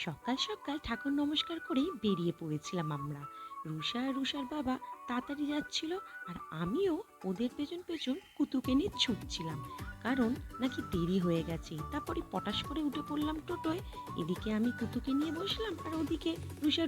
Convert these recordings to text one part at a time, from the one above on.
সকাল সকাল ঠাকুর নমস্কার করেই বেরিয়ে পড়েছিলাম আমরা। রুষা আর রুষার বাবা তাড়াতাড়ি যাচ্ছিল, আর আমিও ওদের পেছন পেছন কুতুকে নিয়ে ছুটছিলাম, কারণ নাকি দেরি হয়ে গেছে। তারপরে পটাশ করে উঠে পড়লাম টোটোয়। এদিকে আমি কুতুকে নিয়ে বসলাম, আর ওদিকে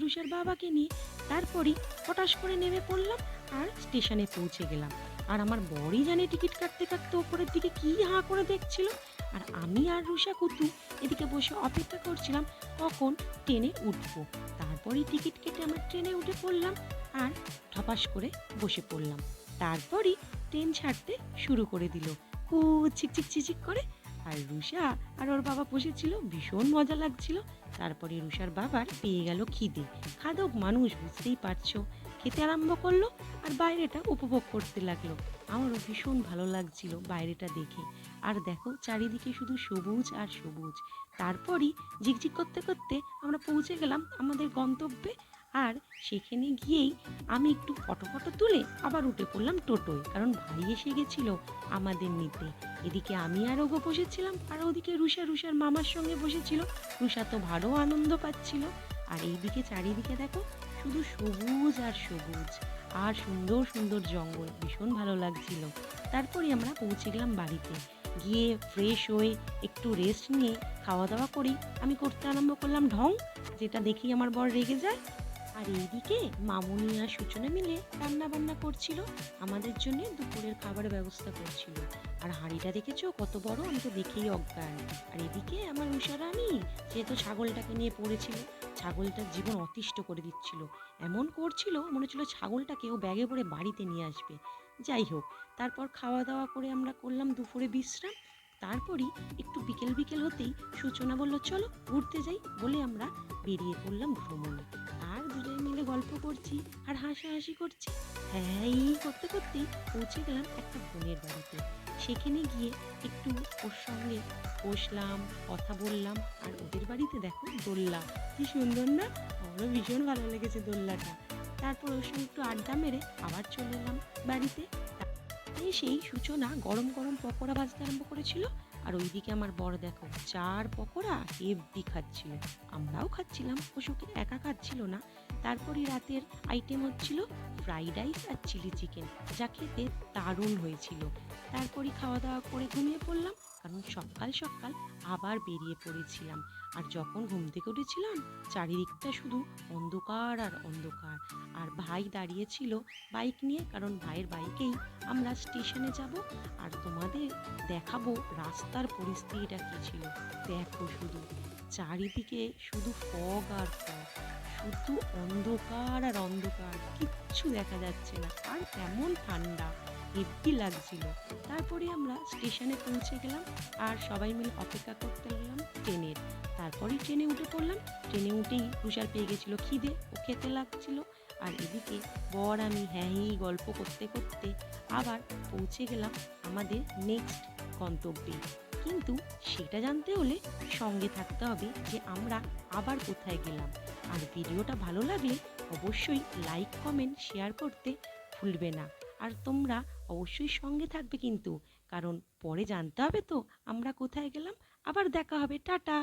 রুষার বাবাকে নিয়ে। তারপরে পটাশ করে নেমে পড়লাম আর স্টেশনে পৌঁছে গেলাম। আর আমার বরই জানে টিকিট কাটতে কাটতে ওপরের দিকে কি হাঁ করে দেখছিল, আর আমি আর রুষা কুতু এদিকে বসে অপেক্ষা করছিলাম কখন ট্রেনে উঠবো। তারপরে টিকিট কেটে আমরা ট্রেনে উঠে পড়লাম আর ঠপাস করে বসে পড়লাম। তারপরই ট্রেন ছাড়তে শুরু করে দিল, কু ছিকচিক চিচিক করে। আর রুষা আর ওর বাবা বসেছিল, ভীষণ মজা লাগছিল। তারপরে রুষার বাবার পেয়ে গেল খিদে। খাদক মানুষ, বুঝতেই পারছো। খেতে আরম্ভ করলো আর বাইরেটা উপভোগ করতে লাগলো। আমারও ভীষণ ভালো লাগছিল বাইরেটা দেখে। আর দেখো, চারিদিকে শুধু সবুজ আর সবুজ। তারপরই ঝিকঝিক করতে করতে আমরা পৌঁছে গেলাম আমাদের গন্তব্যে। আর সেখানে গিয়েই আমি একটু ফটো তুলে আবার উঠে পড়লাম টোটোয়, কারণ ভাই এসে গেছিল আমাদের নিতে। এদিকে আমি আর ওগো বসেছিলাম, আর ওদিকে রুষার মামার সঙ্গে বসেছিল। রুষা তো ভালো আনন্দ পাচ্ছিল। আর এইদিকে চারিদিকে দেখো, শুধু সবুজ আর সবুজ, আর সুন্দর সুন্দর জঙ্গল, ভীষণ ভালো লাগছিল। তারপরে আমরা পৌঁছে গেলাম বাড়িতে। গিয়ে ফ্রেশ হয়ে একটু রেস্ট নিয়ে খাওয়া দাওয়া করেই আমি করতে আরম্ভ করলাম ঢং, যেটা দেখেই আমার বর রেগে যায়। আর এইদিকে মামুনি আর সূচনা মিলে রান্না বান্না করছিল, আমাদের জন্য দুপুরের খাবারের ব্যবস্থা করছিল। আর হাঁড়িটা দেখেছো কত বড়, আমি তো দেখেই অজ্ঞান। আর এদিকে আমার উষারানী, সে তো ছাগলটাকে নিয়ে পড়েছিল, ছাগলটার জীবন অতিষ্ঠ করে দিচ্ছিল। এমন করছিল মনে হচ্ছিল ছাগলটাকে ও ব্যাগে ভরে বাড়িতে নিয়ে আসবে। যাই হোক, তারপর খাওয়া দাওয়া করে আমরা করলাম দুপুরে বিশ্রাম। তারপরই একটু বিকেল বিকেল হতেই সূচনা বলল চলো ঘুরতে যাই, বলে আমরা বেরিয়ে পড়লাম ভ্রমণে। আর দুজনে মিলে গল্প করছি আর হাসাহাসি করছি। হ্যাঁ, এই করতে করতেই পৌঁছে গেলাম একটা বোনের বাড়িতে। সেখানে গিয়ে একটু ওর সঙ্গে বসলাম, কথা বললাম। আর ওদের বাড়িতে দেখো দোলনা, কি সুন্দর না? আমারও ভীষণ ভালো লেগেছে দোলনাটা। তারপর ওর সঙ্গে একটু আড্ডা মেরে আবার চলে এলাম বাড়িতে। সেই সূচনা গরম গরম পকোড়া ভাজতে আরম্ভ করেছিল। আর ওইদিকে আমার বর দেখো চার পকোড়া হেব্বি খাচ্ছিল। আমরাও খাচ্ছিলাম, অশোক একা খাচ্ছিল না। তারপরে রাতের আইটেম হচ্ছিল ফ্রাইড রাইস আর চিলি চিকেন, যা খেতে দারুণ হয়েছিল। তারপরে খাওয়া দাওয়া করে ঘুমিয়ে পড়লাম, কারণ সকাল সকাল আবার বেরিয়ে পড়েছিলাম। আর যখন ঘুম থেকে উঠেছিলাম, চারিদিকটা শুধু অন্ধকার আর অন্ধকার। আর ভাই দাঁড়িয়েছিল বাইক নিয়ে, কারণ ভাইয়ের বাইকেই আমরা স্টেশনে যাব। আর তোমাদের দেখাবো রাস্তার পরিস্থিতিটা কী ছিল। দেখো শুধু চারিদিকে শুধু ফগ আর ফগ, শুধু অন্ধকার আর অন্ধকার, কিচ্ছু দেখা যাচ্ছে না। আর তেমন ঠান্ডা, হেব্বি লাগছিল। তারপরে আমরা স্টেশনে পৌঁছে গেলাম আর সবাই মিলে অপেক্ষা করতে লাগলাম ট্রেনের। তারপরেই ট্রেনে উঠে পড়লাম। ট্রেনে উঠেই তুষার পেয়ে গেছিলো খিদে, ও খেতে লাগছিল। আর এদিকে বর আমি হ্যাঁ গল্প করতে করতে আবার পৌঁছে গেলাম আমাদের নেক্সট গন্তব্যে। কিন্তু সেটা জানতে হলে সঙ্গে থাকতে হবে যে আমরা আবার কোথায় গেলাম। আর ভিডিওটা ভালো লাগলে অবশ্যই লাইক কমেন্ট শেয়ার করতে ভুলবে না। আর তোমরা অবশ্যই সঙ্গে থাকবে কিন্তু, কারণ পরে জানতে হবে তো আমরা কোথায় গেলাম। আবার দেখা হবে, টাটা।